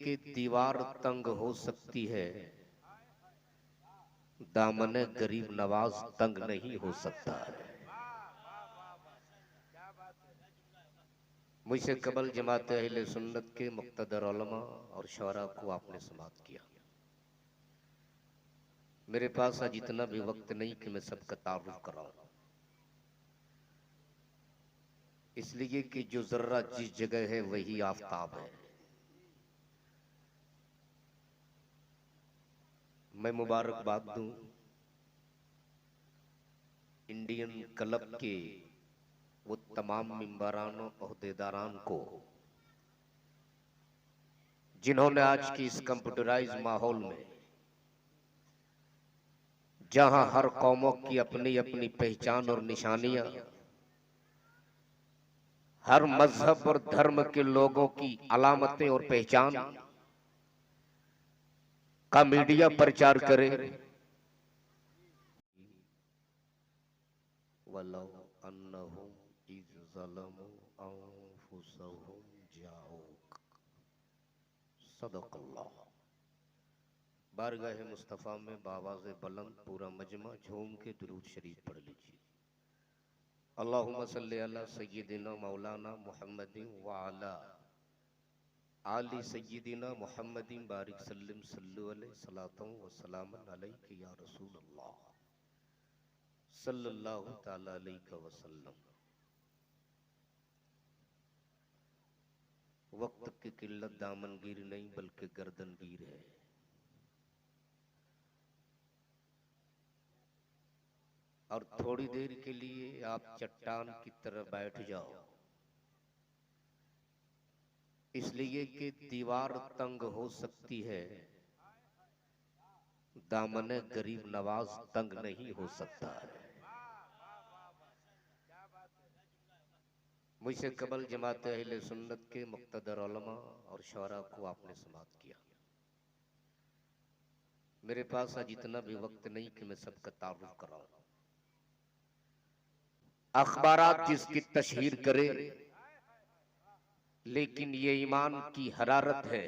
कि दीवार तंग हो सकती है, दामने गरीब नवाज तंग नहीं हो सकता है। मुझसे कबल जमात अहले सुन्नत के मुक्तदर उलमा और शौरा को आपने समाप्त किया। मेरे पास आज इतना भी वक्त नहीं कि मैं सबका तारुफ कराऊं, इसलिए कि जो जर्रा जिस जगह है वही आफताब है। मैं मुबारकबाद दूं इंडियन क्लब के वो तमाम मेंबरान और ओहदेदारान को जिन्होंने आज की इस कंप्यूटराइज माहौल में, जहां हर कौमों की अपनी अपनी पहचान और निशानियां, हर मजहब और धर्म के लोगों की अलामतें और पहचान का मीडिया प्रचार करे। वलौ अन्नहुम इज़ ज़लमू अंफुसहुम जाऊक, सदक़ल्लाह। बारगाह मुस्तफ़ा में बावाज़े बुलंद पूरा मजमा झूम के दुरूद शरीफ पढ़ लीजिए। अल्लाहुम्मा सल्ली अला सय्यिदिना मौलाना मुहम्मदिन व अला आलि सय्यिदिना मुहम्मदिन बारिक सल्लिम सल्लु अलैहि सलातन व सलामन अलैका या रसूल अल्लाह सल्लल्लाहु तआला अलैहि वसल्लम। वक्त की किल्लत दामनगीर नहीं बल्कि गर्दनगीर है। और थोड़ी देर के लिए आप चट्टान की तरह बैठ जाओ, इसलिए कि दीवार तंग हो सकती है, दामने गरीब नवाज तंग नहीं हो सकता है। मुझसे कबल जमात अहले सुन्नत के मुक्तदर उलमा और शौरा को आपने समाप्त किया। मेरे पास आज इतना भी वक्त नहीं कि मैं सबका तारुफ कराऊं। अखबारात जिसकी तशहीर करे, लेकिन ये ईमान की हरारत है।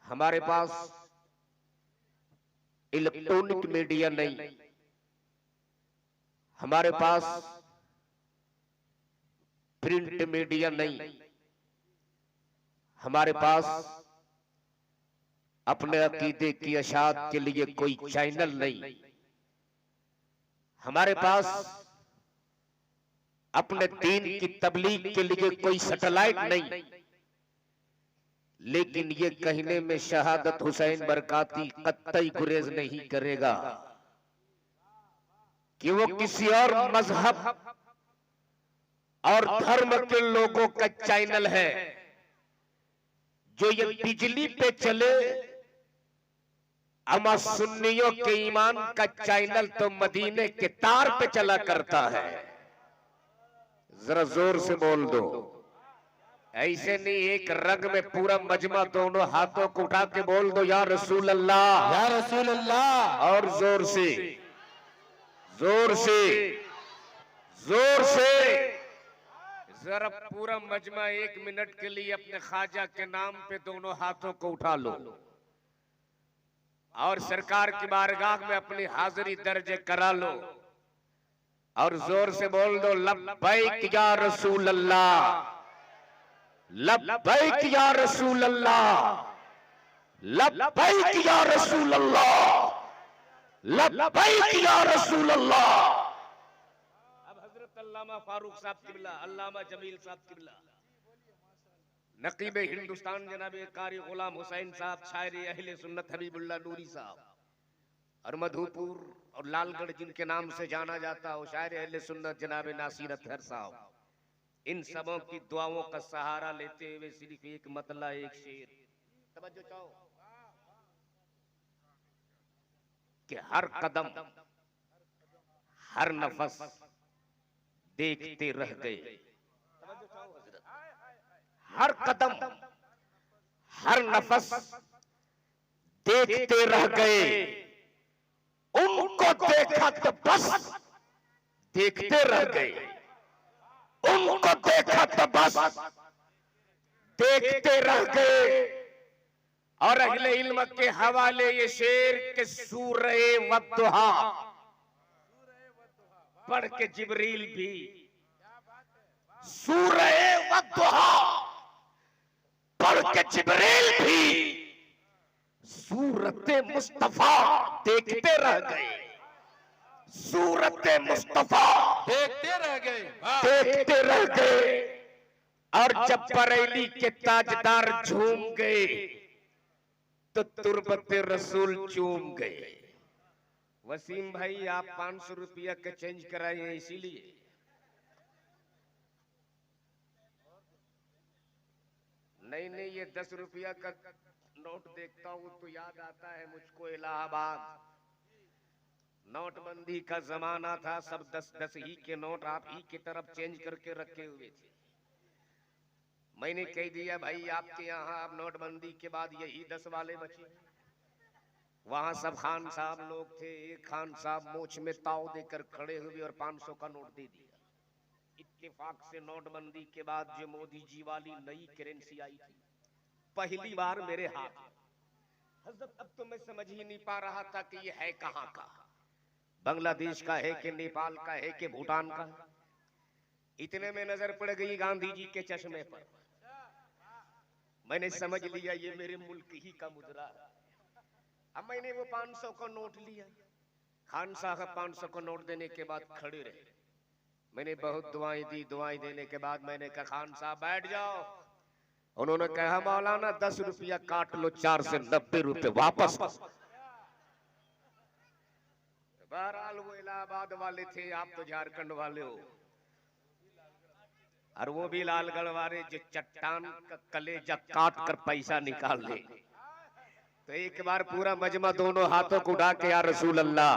हमारे पास इलेक्ट्रॉनिक मीडिया नहीं, हमारे पास प्रिंट मीडिया नहीं, हमारे पास अपने अकीदे की अशात के लिए कोई चैनल नहीं, हमारे पास अपने दीन की तबलीग के लिए कोई सैटेलाइट नहीं। लेकिन ये कहने में शहादत हुसैन बरकाती कतई गुरेज नहीं करेगा कि वो किसी और मजहब और धर्म के लोगों का चैनल है। जो ये बिजली पे चले, अमा सुन्नियों के ईमान का चैनल तो मदीने के तार पे चला करता है। जरा जोर से बोल दो, ऐसे नहीं एक रंग में पूरा मजमा दोनों हाथों को उठा के बोल दो या रसूल अल्लाह, या रसूल अल्लाह। और जोर से जोर से जोर से जरा पूरा मजमा 1 मिनट के लिए अपने ख्वाजा के नाम पे दोनों हाथों को उठा लो और सरकार की बारगाह में अपनी हाजिरी दर्ज करा लो और जोर से बोल दो लब्बैक या रसूल अल्लाह, लब्बैक या रसूल अल्लाह, लब्बैक या रसूल अल्लाह, लब्बैक या रसूल अल्लाह। अल्लामा फारूक साहब किबला, अल्लामा जमील साहब किबला, नकीब हिंदुस्तान जनाब कारी गुलाम हुसैन साहब, शायर अहले सुन्नत हबीबुल्लाह नूरी साहब, और मधुपुर और लालगढ़ जिनके नाम से जाना जाता हो शायर अहले सुन्नत जनाब नासिर अतहर साहब, इन सबों की दुआओं का सहारा लेते हुए सिर्फ एक मतला, एक शेर तवज्जो चाहो कि हर कदम हर नफस देखते रह गए। हर कदम हर नफस देखते रह गए, उनको देखा तो बस देखते रह गए, उनको देखा तो बस देखते रह गए। और अहले इल्म के हवाले ये शेर के सूरह वद्दुहा पढ़ के जिब्रील भी, सूरह वद्दुहा पढ़ के जिब्रील भी सूरत मुस्तफा देखते रह गए। सूरत मुस्तफा देखते रह गए, देखते रह गए। और जब बरेली के ताजदार झूम गए तो तुरबत रसूल चूम गए। वसीम भाई आप 500 रुपया का चेंज कराए हैं इसीलिए। नहीं नहीं, ये 10 रुपया का नोट देखता हूं तो याद आता है मुझको इलाहाबाद। नोटबंदी का जमाना था, सब 10-10 ही के नोट आप ही की तरफ चेंज करके रखे हुए थे। मैंने कह दिया भाई आपके यहाँ अब नोटबंदी के बाद यही 10 वाले बचे। वहां सब खान साहब लोग थे। एक खान साहब मोछ में ताव देकर खड़े हुए और 500 का नोट दे दिया। इत्तेफाक से नोटबंदी के बाद जो मोदी जी वाली नई करेंसी आई थी पहली बार मेरे हाथ। हजरत अब तो मैं समझ ही नहीं पा रहा था कि ये है कहाँ का, बांग्लादेश का है कि नेपाल का है कि भूटान का। इतने में नजर पड़ गई गांधी जी के चश्मे पर। मैंने समझ लिया ये मेरे मुल्क ही का मुद्रा है। अब मैंने वो 500 का नोट लिया। खान साहब 500 का नोट देने के बाद खड़े रहे। मैंने बहुत दुआएं दी। दुआएं देने के बाद मैंने कहा खान साहब बैठ जाओ। उन्होंने कहा मौलाना 10 रुपया काट लो, 4 से 90 रुपए वापस। बहरहाल वो इलाहाबाद वाले थे, आप तो झारखंड वाले हो। और वो भी लालगढ़ वाले जो चट्टान का कलेजा काट कर पैसा निकाल ले। तो एक बार पूरा मजमा दोनों हाथों को उठा के या रसूल अल्लाह,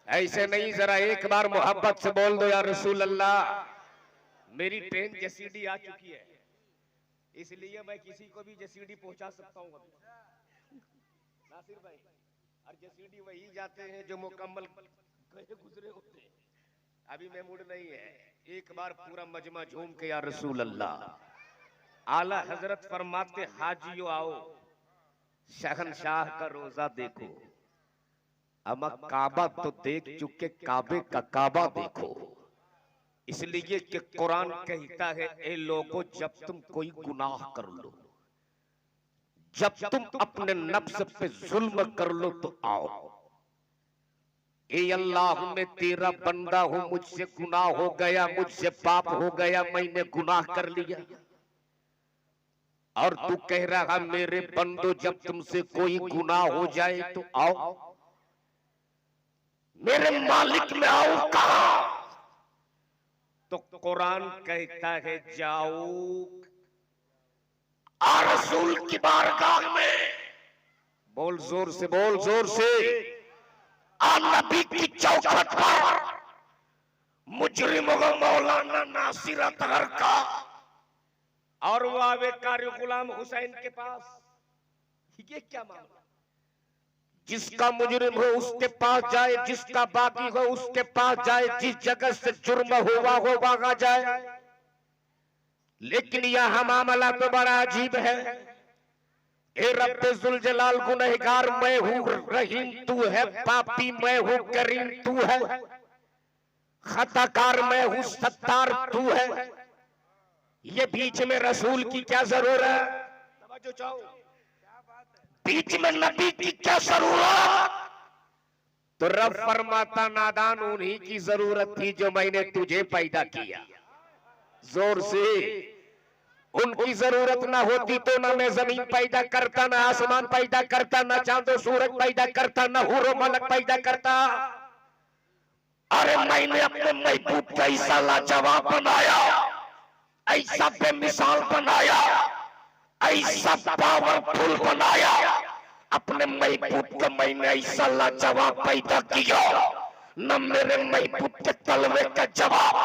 ऐसे नहीं, जरा एक बार मोहब्बत से बोल दो या रसूल अल्लाह। मेरी ट्रेन जसीडी आ चुकी है, इसलिए मैं किसी को भी जसीडी पहुंचा सकता हूँ नासिर भाई। और जसीडी वही जाते हैं जो मुकम्मल गए गुजरे होते हैं। अभी मैं मूड नहीं है। एक बार पूरा मजमा झूम के या रसूल अल्लाह। आला हजरत फरमाते हाजियो आओ शहनशाह का रोजा देखो। अमा काबा तो देख चुके, काबे का काबा देखो। इसलिए कि कुरान कहता है ए लोगों जब तुम कोई गुनाह कर लो, जब तुम अपने नफ्स पे जुल्म कर लो तो आओ। ए अल्लाह मैं तेरा बंदा हूं, मुझसे गुनाह हो गया, मुझसे पाप हो गया, मैंने गुनाह कर लिया। और तू कह रहा मेरे बंदो जब तुमसे कोई गुनाह हो जाए तो आओ। मेरे मालिक में आओ कहां? तो कुरान कहता है जाओ आ रसूल की बारगाह में। बोल जोर से, बोल जोर से। आ नबी की चौखट पर मुजरिम मौलाना नासिर अतहर का, और वो आवे कारी गुलाम हुसैन के पास। ये क्या मामला? जिसका मुजरिम हो उसके पास जाए, जिसका बाकी हो उसके पास जाए, जिस जगह से जुर्म हुआ हो भागा जाए। लेकिन यह मामला तो बड़ा अजीब है। ए रब्बे जुल जलाल गुनहगार मैं हूँ, रहीम तू है, पापी मैं हूँ, करीम तू है, खताकार मैं हूँ, सत्तार तू है। ये बीच में रसूल की क्या जरूरत है? तवज्जो चाहो, बीच में नबी की क्या जरूरत? तो रब फरमाता नादान उन्हीं की जरूरत थी जो मैंने तुझे पैदा किया। जोर से। उनकी जरूरत ना होती तो ना मैं जमीन पैदा करता, ना आसमान पैदा करता, ना चांदो सूरज पैदा करता, ना हुरो मलक पैदा करता। अरे मैंने अपने महबूब का ऐसा लाजवाब बनाया, ऐसा बेमिसाल बनाया, ऐसा पावरफुल बनाया। अपने महबूब का मैंने ऐसा लाजवाब पैदा किया, न मेरे महबूब के तलवे का जवाब,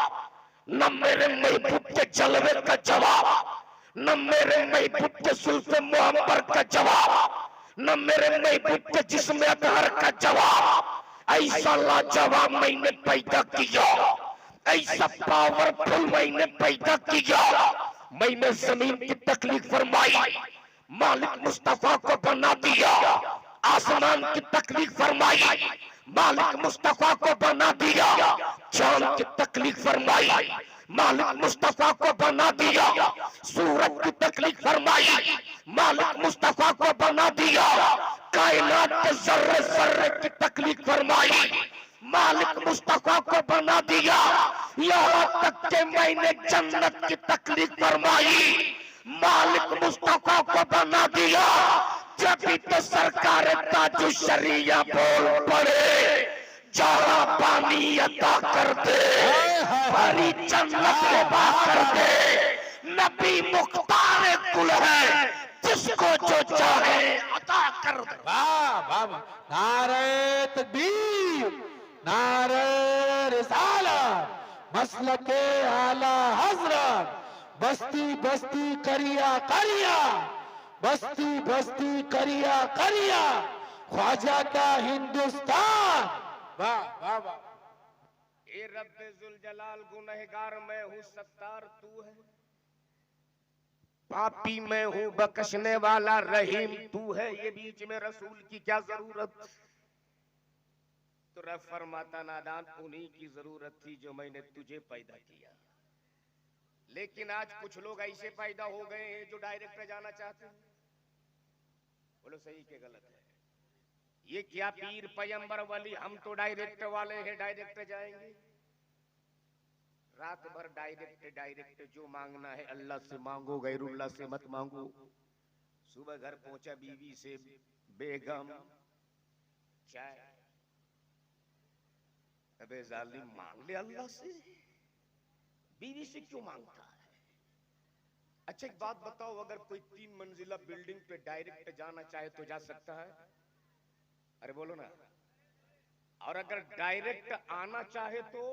न मेरे महबूब के जलवे का जवाब, न मेरे महबूब के सुल्फ़े मुहम्मर का जवाब, न मेरे महबूब के जिस्म अतहर का जवाब। ऐसा लाजवाब मैंने पैदा किया, ऐसा पावरफुल मैंने पैदा किया। मैंने जमीन की तकलीफ फरमाई, मालिक मुस्तफा को बना दिया। आसमान की तकलीफ फरमाई, मालिक मुस्तफा को बना दिया। चांद की तकलीफ फरमाई, मालिक मुस्तफा को बना दिया। सूरज की तकलीफ फरमाई, मालिक मुस्तफा को बना दिया। कायनात के जर्रे जर्रे की तकलीफ फरमाई, मालिक मुस्तफा को बना दिया। यहाँ तक के मैंने जन्नत की तकलीफ फरमाई, मालिक मुस्तफा को बना दिया। जब भी तो सरकार ताजु शरिया बोल पड़े, जरा पानी अता कर दे, हरी जन्नत में बात कर दे। नबी मुख्तार कुल है, जिसको जो चाहे अता कर दे। वाह वाह वाह, नारे तकबीर, नारे रिसालत, मसलके आला हजरत, बस्ती बस्ती करिया करिया, बस्ती बस्ती करिया करिया, ख्वाजा का हिंदुस्तान। वाह वाह वाह। ए रब्बे जुल जलाल, गुनहगार मैं हूँ, सत्तार तू है। पापी मैं हूँ, बख्शने वाला रहीम तू है। ये बीच में रसूल की क्या जरूरत? तो रब फरमाता नादान, उन्हीं की जरूरत थी जो मैंने तुझे पैदा किया। लेकिन आज कुछ लोग ऐसे पैदा हो गए हैं जो डायरेक्ट जाना चाहते हैं। बोलो सही के गलत है? ये क्या पीर पैगंबर वली, हम तो डायरेक्ट वाले हैं, डायरेक्ट जाएंगे। रात भर डायरेक्ट डायरेक्ट, जो मांगना है अल्लाह से मांगो, गैरुल्लाह से मत मांगो। सुबह घर पहुंचा, बीवी से बेगम चाय, अबे जालिम मांग ले अल्लाह से, बीवी से क्यों मांगता है? अच्छा एक बात बताओ, अगर कोई 3 मंजिला बिल्डिंग पे डायरेक्ट जाना चाहे तो जा सकता है? अरे बोलो ना। और अगर डायरेक्ट आना चाहे तो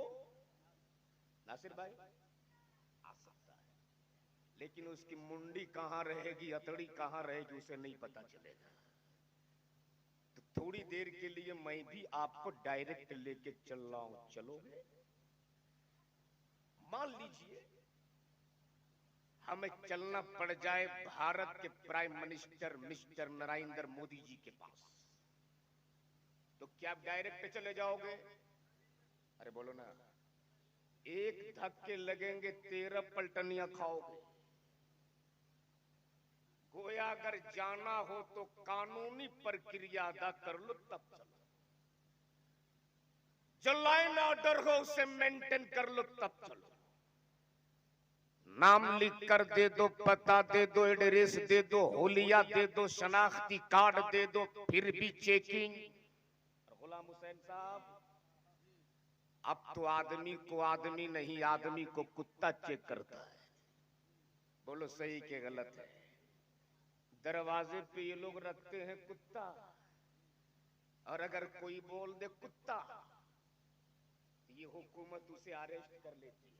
नासिर भाई आ सकता है, लेकिन उसकी मुंडी कहां रहेगी, हथड़ी कहां रहेगी, उसे नहीं पता चलेगा। तो थोड़ी देर के लिए मैं भी आपको डायरेक्ट लेके चल रहा हूं, चलोगे? मान लीजिए हमें चलना पड़ जाए भारत के prime minister mister Narendra Modi ji के पास, तो क्या आप डायरेक्ट चले जाओगे? अरे बोलो ना। एक धक्के लगेंगे, 13 पलटनियां खाओगे। गोया अगर जाना हो तो कानूनी प्रक्रिया अदा कर लो तब चलो, जो लाइन ऑर्डर हो उसे मेंटेन कर लो तब चलो। नाम लिख कर दे दो, पता दे दो, एड्रेस दे दो, होलिया दे दो, शनाख्ती कार्ड दे दो, फिर भी चेकिंग। गुलाम हुसैन साहब, अब तो आदमी को आदमी नहीं, आदमी को कुत्ता चेक करता है। बोलो सही के गलत है? दरवाजे पे ये लोग रखते हैं कुत्ता, और अगर कोई बोल दे कुत्ता, ये हुकूमत उसे अरेस्ट कर लेती है।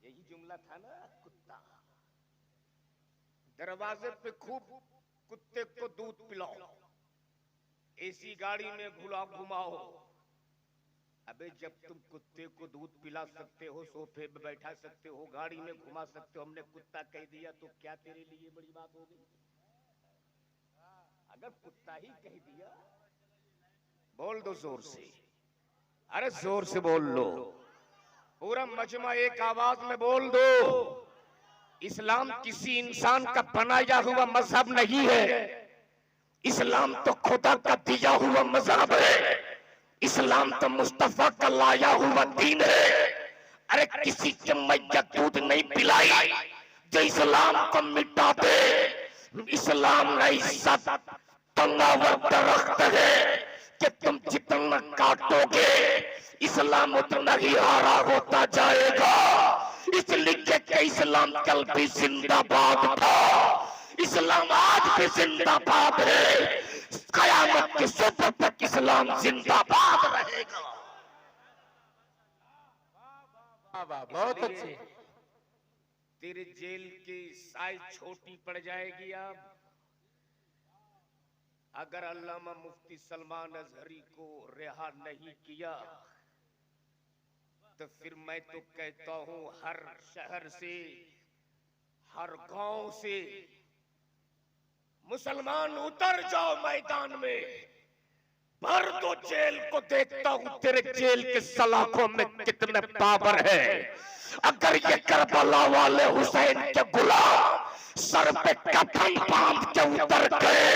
यही जुमला था ना, कुत्ता। दरवाजे पे खूब कुत्ते को दूध पिलाओ, एसी गाड़ी में घुमाओ। अबे जब तुम कुत्ते को दूध पिला सकते हो, सोफे पे बैठा सकते हो, गाड़ी में घुमा सकते हो, हमने कुत्ता कह दिया तो क्या तेरे लिए बड़ी बात हो गई? अगर कुत्ता ही कह दिया, बोल दो जोर से, अरे जोर से बोल लो, पूरा मजमा एक आवाज में बोल दो। इस्लाम किसी इंसान का बनाया हुआ मजहब नहीं है, इस्लाम तो खुदा का दिया हुआ मजहब है। इस्लाम तो मुस्तफा का लाया हुआ दीन है। अरे किसी के मैया दूध नहीं पिलाई जो इस्लाम को मिटा दे। इस्लाम ऐसा तंगावर दरख्त है कि तुम जितना काटोगे इस्लाम उतना ही हरा होता जाएगा। इसलिए कि इस्लाम कल भी जिंदाबाद था, इस्लाम आज भी जिंदाबाद है, कयामत के सुबह तक इस्लाम जिंदाबाद रहेगा। बहुत अच्छे। तेरे जेल की साइज छोटी पड़ जाएगी अब अगर अल्लामा मुफ्ती सलमान अजहरी को रिहा नहीं किया। तो फिर मैं तो कहता हूं हर शहर से, हर गांव से मुसलमान उतर जाओ मैदान में, भर दो जेल को, देखता हूं तेरे जेल के सलाखों में कितने पावर है। अगर ये करबला वाले हुसैन के गुलाम सर पे कफन बांध के उतर गए,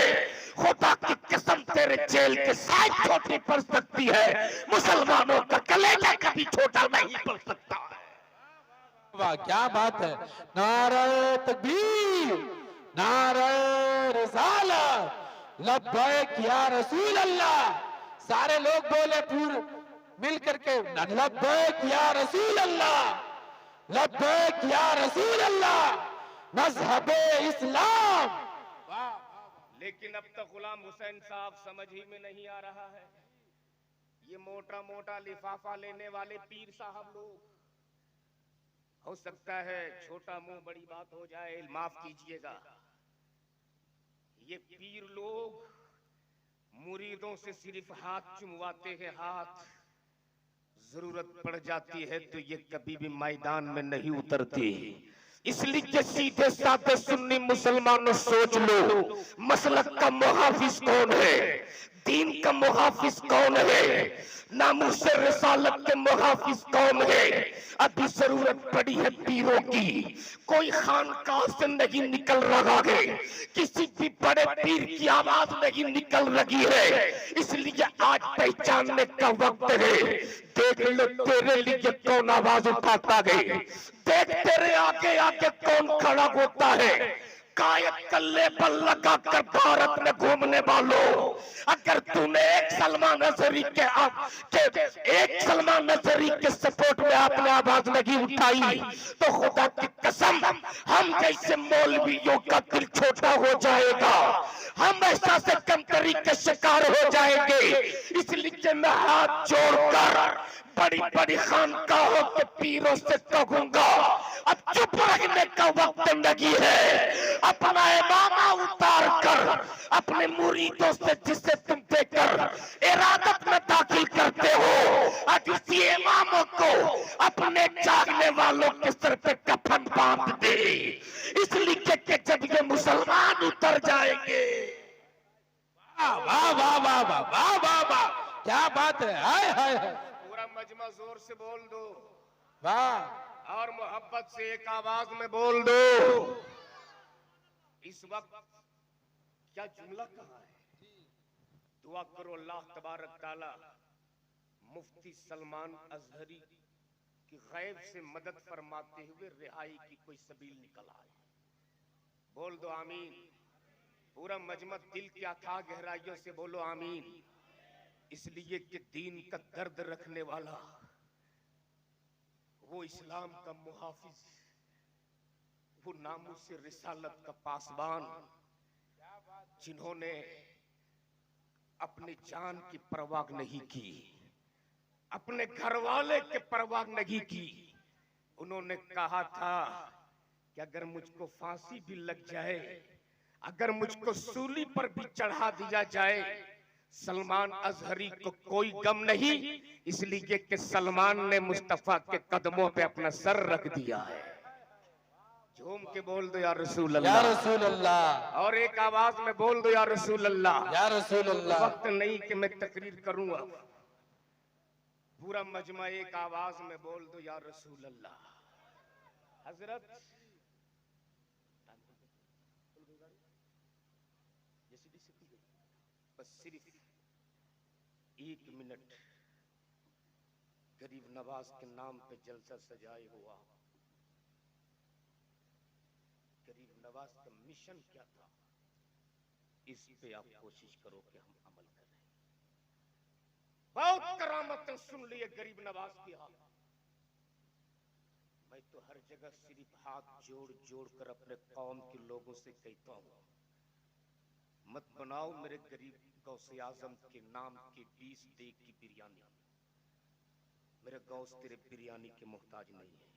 खुदा की कसम तेरे जेल के साथ छोटी पड़ सकती है, मुसलमानों का कलेजा कभी छोटा नहीं पड़ सकता। वाह क्या बात है। नारे तकबीर, नारे रिसालत, लब्बैक या रसूल अल्लाह। सारे लोग बोले पूरे मिल करके, लब्बैक या रसूल अल्लाह, लब्बैक या रसूल अल्लाह, मजहबे इस्लाम। लेकिन अब तक गुलाम हुसैन साहब समझ ही में नहीं आ रहा है, ये मोटा मोटा लिफाफा लेने वाले पीर साहब लोग, हो सकता है छोटा मुंह बड़ी बात हो जाए, माफ कीजिएगा, ये पीर लोग मुरीदों से सिर्फ हाथ चुमवाते हैं, हाथ, जरूरत पड़ जाती है तो ये कभी भी मैदान में नहीं उतरते। इसलिए सीधे साधे सुन्नी मुसलमानों सोच लो, मसलक का मुहाफिज कौन है, दीन का मुहाफिज कौन है, नामुस रिसालत के मुहाफिज कौन है। अभी जरूरत पड़ी है पीरों की, कोई खानकाह से नहीं निकल रहा है, किसी भी बड़े पीर की आवाज नहीं निकल रही है, इसलिए आज पहचानने का वक्त है। देख लो तेरे लिए कौन आवाज उठाता है, देख तेरे आगे आगे कौन खड़ा होता है। कायद कल्ले पर लगा कर भारत में घूमने वालों, अगर तूने एक सलमान नजरी के सपोर्ट में आपने आवाज नहीं उठाई तो खुदा की कसम हम जैसे मौलवियों का दिल छोटा हो जाएगा, हम ऐसा से कमतरी के शिकार हो जाएंगे। इसलिए मैं हाथ जोड़कर बड़ी बड़ी खानकाहों के पीरों से कहूंगा, अब चुप रहने का वक्त नहीं है। अपना इमामा उतार कर अपने मुरीदों से जिसे तुम देकर इरादत में दाखिल करते हो, आज उसी इमामों को अपने जागने वालों के सर पे कफन बांध दे, इसलिए कि जब ये मुसलमान उतर जाएंगे। वाह वाह वाह वाह वाह वाह वाह वाह, क्या बात है। हाय हाय हाय, पूरा मजमा जोर से बोल दो वाह, और मोहब्बत से एक आवाज में बोल दो। इस वक्त क्या जुमला कहा है, दुआ करो अल्लाह तबारक ताला मुफ्ती सलमान अजहरी की गैब से मदद फरमाते हुए रिहाई की कोई सबील निकल आए। बोल दो आमीन। पूरा मजमा दिल की अथाह गहराइयों से बोलो आमीन। इसलिए कि दीन का दर्द रखने वाला, वो इस्लाम का मुहाफिज, वो नामुस रिसालत का पासबान, जिन्होंने अपनी जान की परवाह नहीं की, अपने घर वाले के परवाह नहीं की। उन्होंने कहा था कि अगर मुझको फांसी भी लग जाए, अगर मुझको सूली पर भी चढ़ा दिया जाए, सलमान अजहरी को कोई गम नहीं, इसलिए कि सलमान ने मुस्तफा के कदमों पे अपना सर रख दिया है। झूम के बोल दो या रसूल अल्लाह, या रसूल अल्लाह, और एक आवाज में बोल दो या रसूल अल्लाह, या रसूल अल्लाह। वक्त नहीं कि मैं तकरीर करूंगा, पूरा मजमा एक आवाज में बोल दो या रसूल अल्लाह। हजरत बस सिर्फ 1 मिनट गरीब नवाज के नाम पे जलसा सजाए हुआ। गरीब नवाज का मिशन क्या था, इस पे आप कोशिश करो कि हम अमल करें। बहुत करामतें सुन लिए गरीब नवाज की। हाल मैं तो हर जगह सिर्फ हाथ जोड़ जोड़ कर अपने कौम के लोगों से कहता हूं, मत बनाओ मेरे गरीब गौसे आजम के नाम की 20 देग की बिरयानी। मेरे गौस तेरे बिरयानी के मोहताज नहीं है।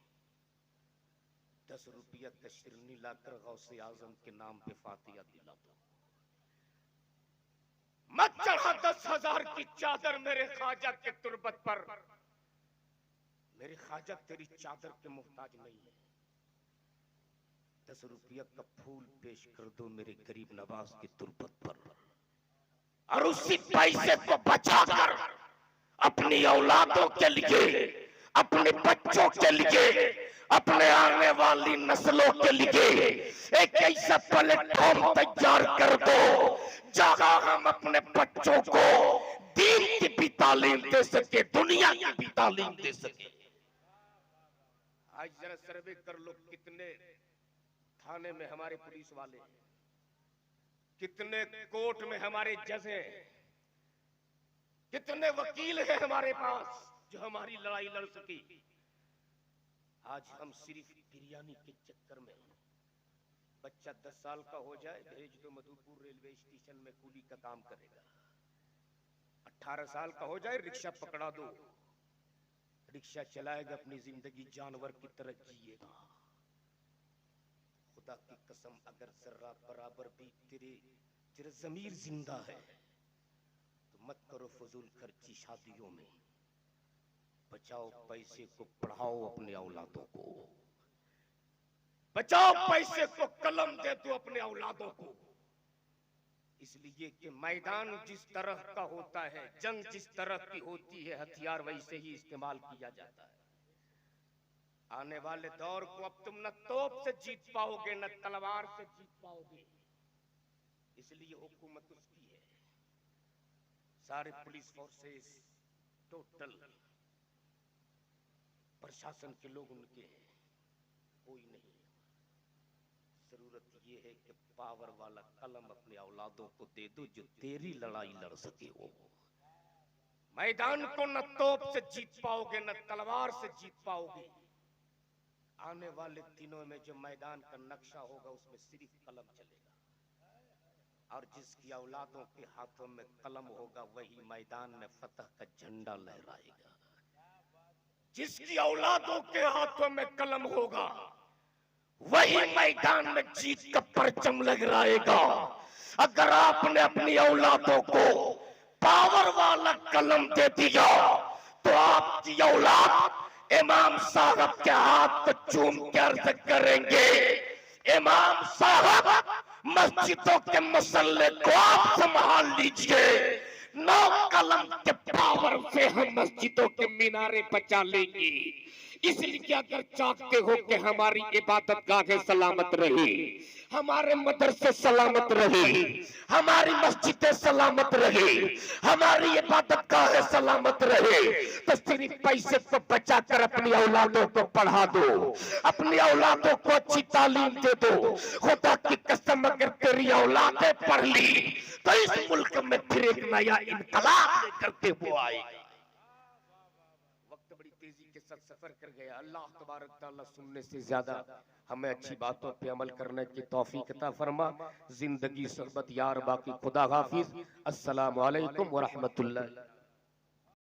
10 रुपया तशरनी लाकर गौसे आजम के नाम पे फातिया दिला दो। मत चढ़ा 10,000 की चादर मेरे ख्वाजा के तुरबत पर, मेरे ख्वाजा तेरी चादर के मोहताज नहीं है, 10 रुपया का फूल पेश कर दो मेरे गरीब नवाज की तुरबत पर, और उसी पैसे को बचाकर अपनी औलादों के लिए, अपने बच्चों के लिए, अपने आने वाली नस्लों के लिए एक ऐसा प्लेटफॉर्म तैयार कर दो जहां हम अपने बच्चों को दीन की भी तालीम दे सके, दुनिया की भी तालीम दे सके। आज जरा सर्वे कर लो, कितने थाने में हमारे पुलिस वाले, कितने कोर्ट में हमारे जज हैं, कितने वकील हैं हमारे पास जो हमारी लड़ाई लड़ सके। आज हम सिर्फ बिरयानी के चक्कर में, बच्चा 10 साल का हो जाए भेज दो मधुपुर रेलवे स्टेशन में कूली का काम करेगा, 18 साल का हो जाए रिक्शा पकड़ा दो, रिक्शा चलाएगा, अपनी जिंदगी जानवर की तरह जिएगा। खुदा की कसम, अगर जर्रा बराबर भी तेरे ज़मीर जिंदा है तो मत करो फजूल खर्ची शादियों में, बचाओ पैसे को, पढ़ाओ अपने औलादों को, बचाओ पैसे को, कलम दे दो अपने औलादों को। इसलिए कि मैदान जिस तरह का होता है, जंग जिस तरह की होती है, हथियार वैसे ही इस्तेमाल किया जाता है। आने वाले दौर को अब तुम न तोप से जीत पाओगे न तलवार से जीत पाओगे। इसलिए हुकूमत उसकी है, सारे पुलिस फोर्सेस टोटल प्रशासन के लोग उनके हैं, कोई नहीं। जरूरत ये है कि पावर वाला कलम अपने औलादों को दे दो जो तेरी लड़ाई लड़ सके। वो मैदान को न तोप से जीत पाओगे न तलवार से जीत पाओगे। आने वाले दिनों में जो मैदान का नक्शा होगा उसमें सिर्फ कलम चलेगा, और जिसकी औलादों के हाथों में कलम होगा वही मैदान में फतह का झंडा लहराएगा। जिसकी औलादों के हाथों में कलम होगा वही मैदान में जीत का परचम लहराएगा। अगर आपने अपनी औलादों को पावर वाला कलम दे दिया तो आपकी औलाद इमाम साहब के हाथ को चूम के अर्ज करेंगे, इमाम साहब मस्जिदों के मसले को आप संभाल लीजिए, 9 कलम के पावर से हम मस्जिदों के मीनारे बचा लेंगे। इसलिए अगर चाहते हो कि हमारी इबादत गाहें सलामत रहे, हमारे मदरसे सलामत रहे, हमारी मस्जिदें सलामत रहे, हमारी इबादत गाहें सलामत रहे, तो सिर्फ पैसे को बचाकर अपनी औलादों को पढ़ा दो, अपनी औलादों को अच्छी तालीम दे दो। खुदा की कसम, अगर तेरी औलादें पढ़ ली तो इस मुल्क में फिर एक नया इनकलाब लेकर के वो आएगी। तेजी के साथ सफर कर गया। अल्लाह तबारक तआला सुनने से ज्यादा हमें अच्छी बातों पे अमल करने की तौफीक अता फरमा। जिंदगी सहबत यार बाकी। खुदा हाफिज। अस्सलामु अलैकुम व रहमतुल्लाह।